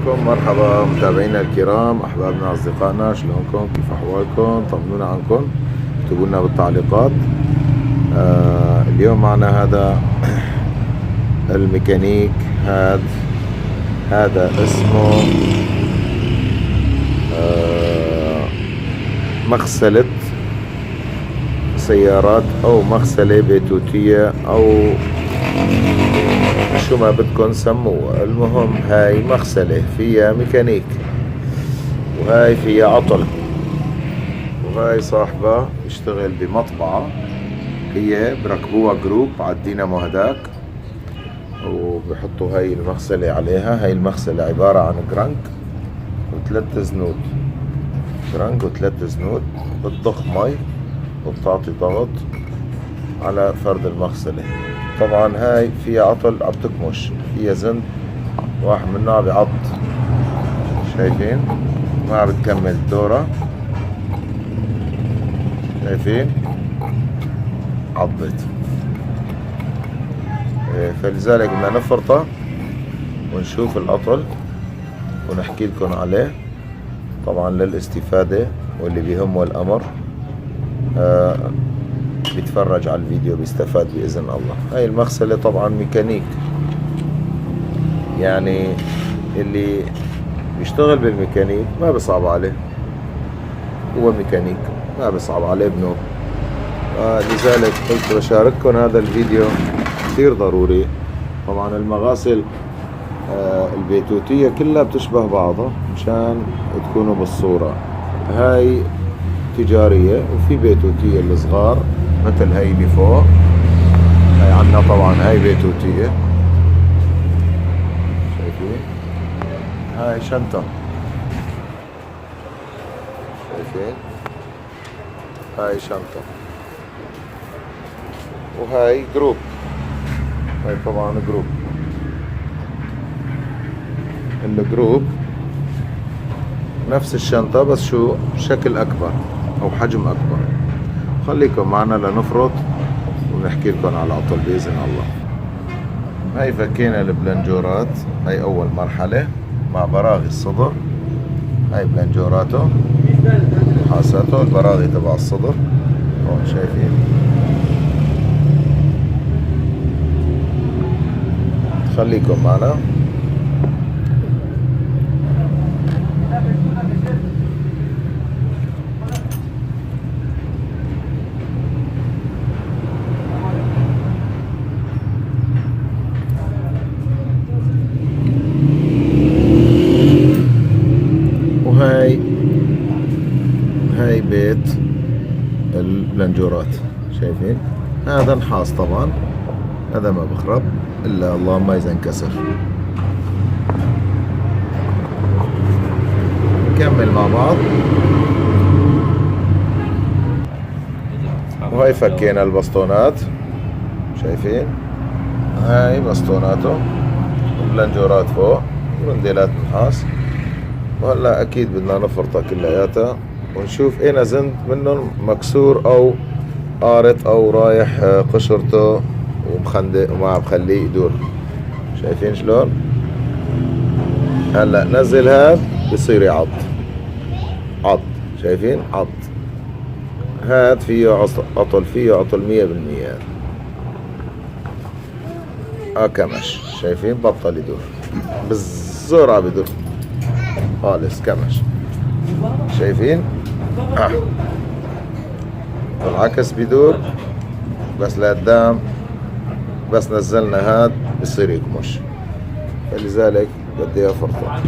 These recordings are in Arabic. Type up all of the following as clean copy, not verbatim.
عليكم، مرحبا متابعينا الكرام، احبابنا اصدقائنا، شلونكم؟ كيف احوالكم؟ طمنونا عنكم، اكتبوا لنا بالتعليقات. اليوم معنا هذا الميكانيك، هذا اسمه مغسلة سيارات او مغسلة بيتوتية او شو ما بدكن سموها. المهم هاي مغسلة فيها ميكانيك، وهاي فيها عطل، وهاي صاحبة بيشتغل بمطبعة، هي بركبوها جروب على الدينامو هداك، وبحطوا هاي المغسلة عليها. هاي المغسلة عبارة عن جرانك وثلاث زنود، جرانك وثلاث زنود، بتضخ مي وبتعطي ضغط على فرد المغسلة. طبعا هاي فيها عطل عم تكمش، فيها زند واحد منها عم بيعض، شايفين؟ ما عم بتكمل الدورة، شايفين؟ عضت. فلذلك بدنا نفرطها ونشوف العطل ونحكي لكم عليه، طبعا للاستفادة، واللي بيهمه الأمر بيتفرج على الفيديو بيستفاد بإذن الله. هاي المغسلة طبعا ميكانيك، يعني اللي بيشتغل بالميكانيك ما بصعب عليه، هو ميكانيك ما بصعب عليه بنوب. لذلك قلت بشارككم هذا الفيديو، كثير ضروري. طبعا المغاسل البيتوتية كلها بتشبه بعضها مشان تكونوا بالصورة. هاي تجارية، وفي بيتوتية الصغار مثل هاي اللي فوق، هاي عنا طبعا هاي بيتوتية، شايفين؟ هاي شنطة، شايفين؟ هاي شنطة، وهاي جروب، هاي طبعا جروب. الجروب نفس الشنطة بس شو بشكل أكبر أو حجم أكبر. خليكم معنا لنفرط ونحكي لكم على العطل بإذن الله. هاي فكينا البلنجورات، هاي أول مرحلة مع براغي الصدر. هاي بلنجوراته، حاساته البراغي تبع الصدر هون، شايفين؟ خليكم معنا. هاي بيت البلنجورات، شايفين؟ هذا نحاس طبعا، هذا ما بخرب الا اللهم اذا انكسر. نكمل مع بعض. وهي فكينا البسطونات، شايفين؟ هاي بسطوناته، البلنجورات فوق، ومنديلات نحاس. وهلا اكيد بدنا نفرطها كلياتها ونشوف اين زند منهم مكسور او قارط او رايح قشرته ومخندق وما عم بخليه يدور. شايفين شلون؟ هلا نزل هاد بصير يعض، شايفين؟ عض. هاد فيه عطل، فيه عطل 100%. كمش، شايفين؟ بطل يدور، بالزرعة بدور خالص، كمش، شايفين؟ بالعكس بدور، بس لقدام بس نزلنا هاد بصير يكمش، فلذلك بدي افرطه.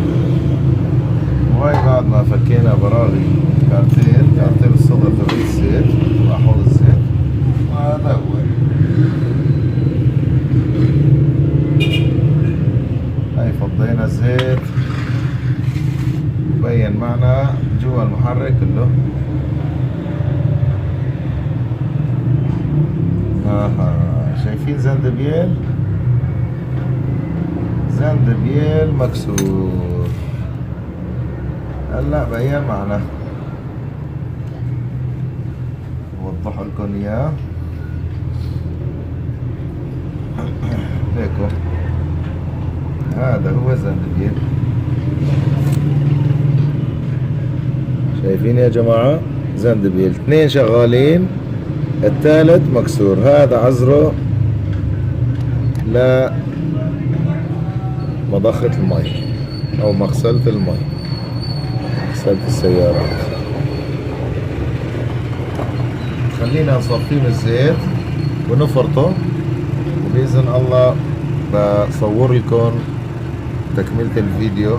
وهي بعد ما فكينا براغي كارتيل الصدر تبعي الزيت وحوض الزيت، وهذا هو. هاي فضينا الزيت، بين معنا جوا المحرك كله. شايفين زندبيل مكسور. هلا بين معنا، وضح لكم اياه هيكو. هذا هو زندبيل شايفين يا جماعة؟ زندبيل 2 شغالين، الثالث مكسور. هذا عزره لمضخة المي أو مغسلة المي، مغسلة السيارات. خلينا نصفيه من الزيت ونفرطه، وبإذن الله بصور لكم تكملة الفيديو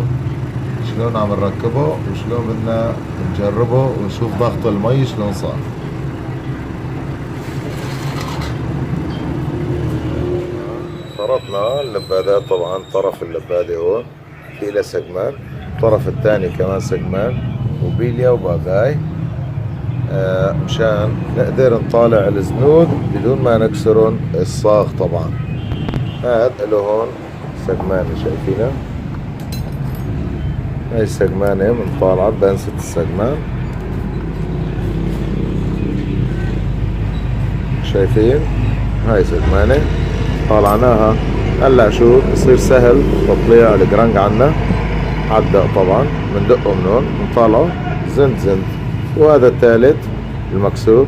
شلون عم نركبه وشلون بدنا نجربه ونشوف ضغط المي شلون صار. فرطنا اللبادات، طبعا طرف اللبادة هون في له سجمان، الطرف الثاني كمان سجمان وبيليا وباقاي، مشان نقدر نطالع الزنود بدون ما نكسرن الصاغ. طبعا هاد له هون سجمانة شايفينها، هاي السجمانة من طالعة بنسة السجمان، شايفين هاي سجمانة طالعناها. هلا شوف بصير سهل تطليع الجرانج عنا عالدق. طبعا بندقه من هون بنطلعه زند زند. وهذا الثالث المكسور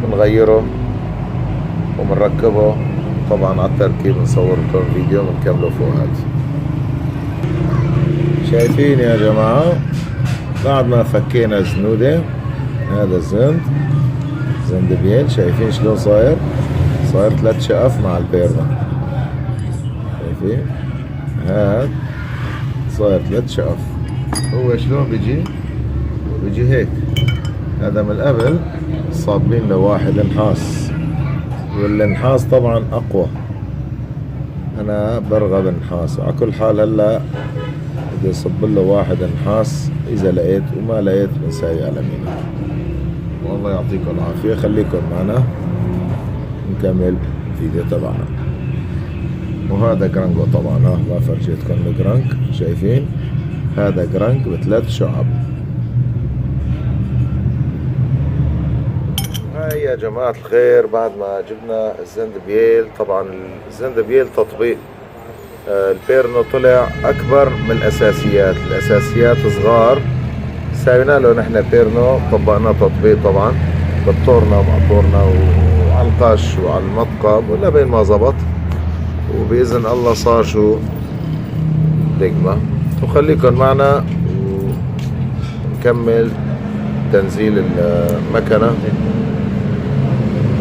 بنغيره وبنركبه. طبعا على التركيب نصور لكم فيديو بنكمله فوقات. شايفين يا جماعة بعد ما فكينا الزنودة، هذا الزند زندبيل، شايفين شلون صاير 3 شقف مع البيرما. شايفين هاد صاير 3 شقف. هو شلون بيجي هيك. هذا من قبل صابين له واحد نحاس، والنحاس طبعا اقوى، انا برغب النحاس. على كل حال هلا بدي اصب له واحد نحاس، اذا لقيت وما لقيت بنساوي على مينا. والله يعطيكم العافية، خليكم معنا نكمل الفيديو تبعنا. وهذا جرانجو طبعا، ما فرجيتكم الجرانج. شايفين هذا جرانج ب3 شعب. هاي يا جماعة الخير بعد ما جبنا الزندبيل. طبعا الزندبيل تطبيق، البيرنو طلع اكبر من الاساسيات صغار، ساوينا له نحن بيرنو، طبقناه تطبيق طبعا بالطورنا ومعطورنا وعلى القش وعلى المطقب، ولا بين ما زبط. وبإذن الله صار شو دقمة. وخليكم معنا ونكمل تنزيل المكنة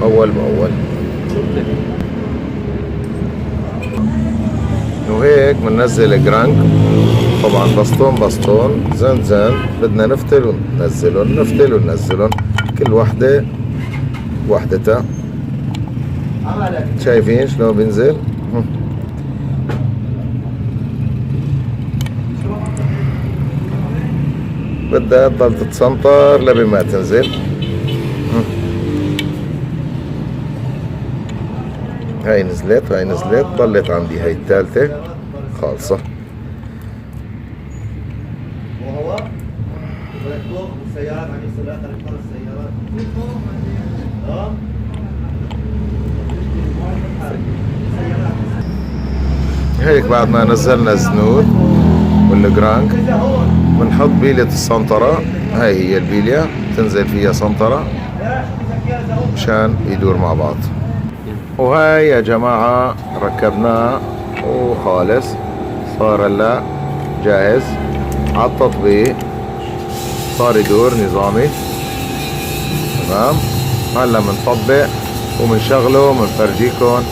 أول بأول. وهيك بننزل الجرانج طبعا بسطون زن بدنا نفتل وننزلهم كل وحدة وحدتها. شايفين شلون بينزل؟ بدها تضل تتسنطر لبين ما تنزل. هاي نزلت ضلت عندي هاي الثالثة خالصة. وهو يطلق السيارات عن السيارات السيارات. هيك بعد ما نزلنا الزنود والجرانج بنحط بيلة السنطرة. هاي هي البيليا تنزل فيها سنطرة مشان يدور مع بعض. وهاي يا جماعة ركبناه وخالص، صار هلا جاهز على التطبيق، صار يدور نظامي تمام. هلا بنطبق وبنشغله وبنفرجيكم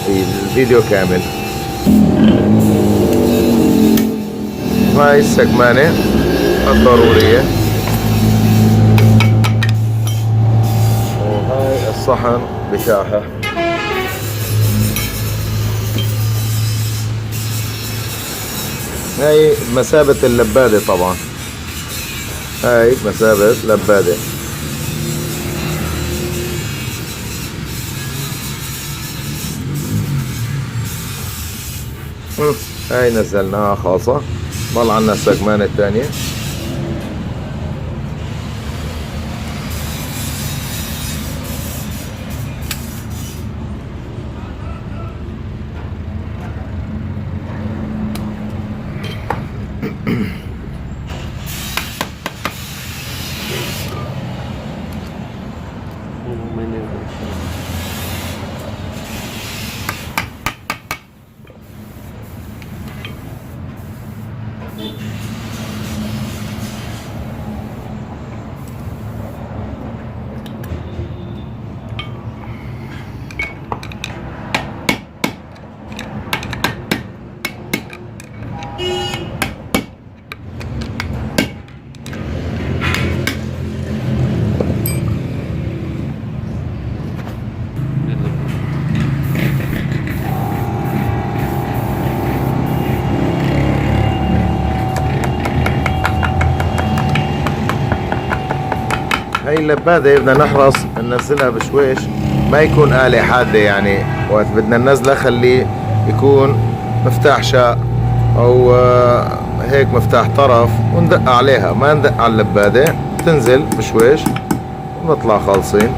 الفيديو كامل. هاي السكمانة الضرورية، وهاي الصحن بتاعها. هاي مسابة اللبادة طبعا، هاي مسابة لبادة. هاي نزلناها خاصة. ضل عنا السكمانة الثانية. هاي اللبادة بدنا نحرص ننزلها بشويش، ما يكون آلة حادة، يعني وقت بدنا ننزلها خليه يكون مفتاح شاء او هيك مفتاح طرف، وندق عليها، ما ندق على اللبادة، تنزل بشويش ونطلع خالصين.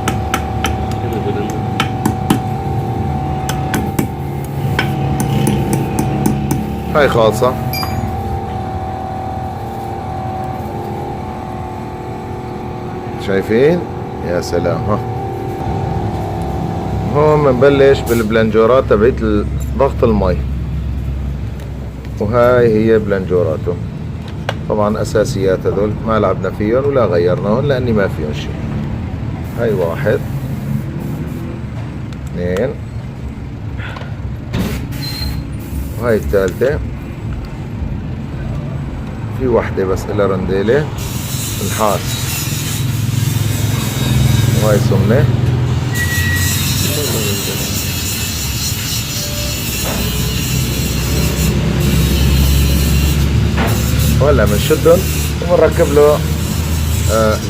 هاي خالصة. شايفين؟ يا سلام. ها هون بنبلش بالبلنجورات تبعت ضغط المي، وهاي هي بلنجوراته. طبعا اساسيات هذول ما لعبنا فيهم ولا غيرناهم لاني ما فيهم شيء. هاي 1 2 وهاي الثالثة. في وحدة بس إلها رنديلة نحاس، وهاي سمنة. وهلا بنشدهم وبنركب له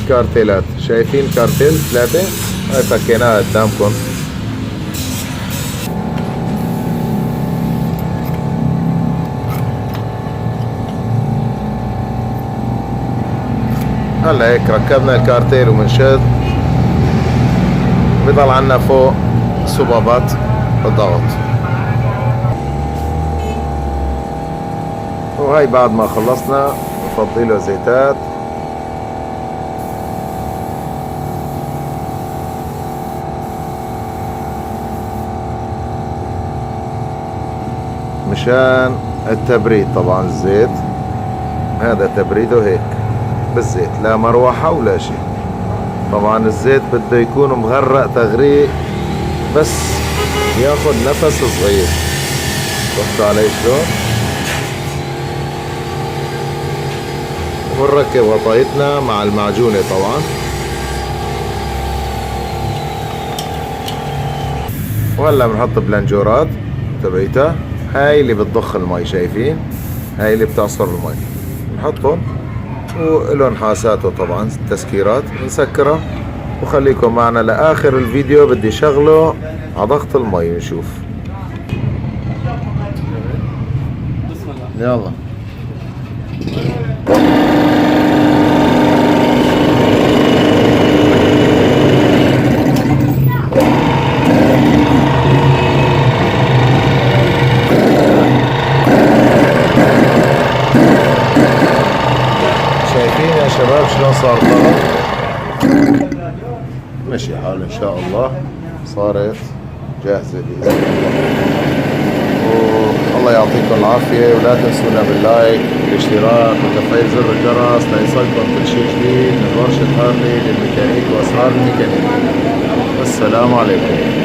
كارتيلات. شايفين كارتيل 3؟ هاي فكيناها قدامكم. هلا هيك ركبنا الكارتيل وبنشد، بضل عنا فوق صبابات الضغط. وهي بعد ما خلصنا نفضي له زيتات. مشان التبريد. طبعا الزيت هذا تبريده هيك بالزيت، لا مروحة ولا شيء. طبعا الزيت بده يكون مغرق تغريق بس ياخد نفس صغير. شفتوا علي شلون؟ ونركب غطايتنا مع المعجونة طبعا. وهلا بنحط بلنجورات تبعيتها. هاي اللي بتضخ المي، شايفين؟ هاي اللي بتعصر المي، نحطهم ولون حاساته طبعا تسكيرات. نسكرها وخليكم معنا لاخر الفيديو، بدي شغله على ضغط المي نشوف. يلا شايفين يا شباب شلون صار ضغط؟ مشي حال ان شاء الله، صارت جاهزة بإذن الله. والله يعطيكم العافية، ولا تنسونا باللايك والاشتراك وتفعيل زر الجرس ليصلكم كل شيء جديد من ورشة هارلي للميكانيك وأسرار الميكانيك. السلام عليكم.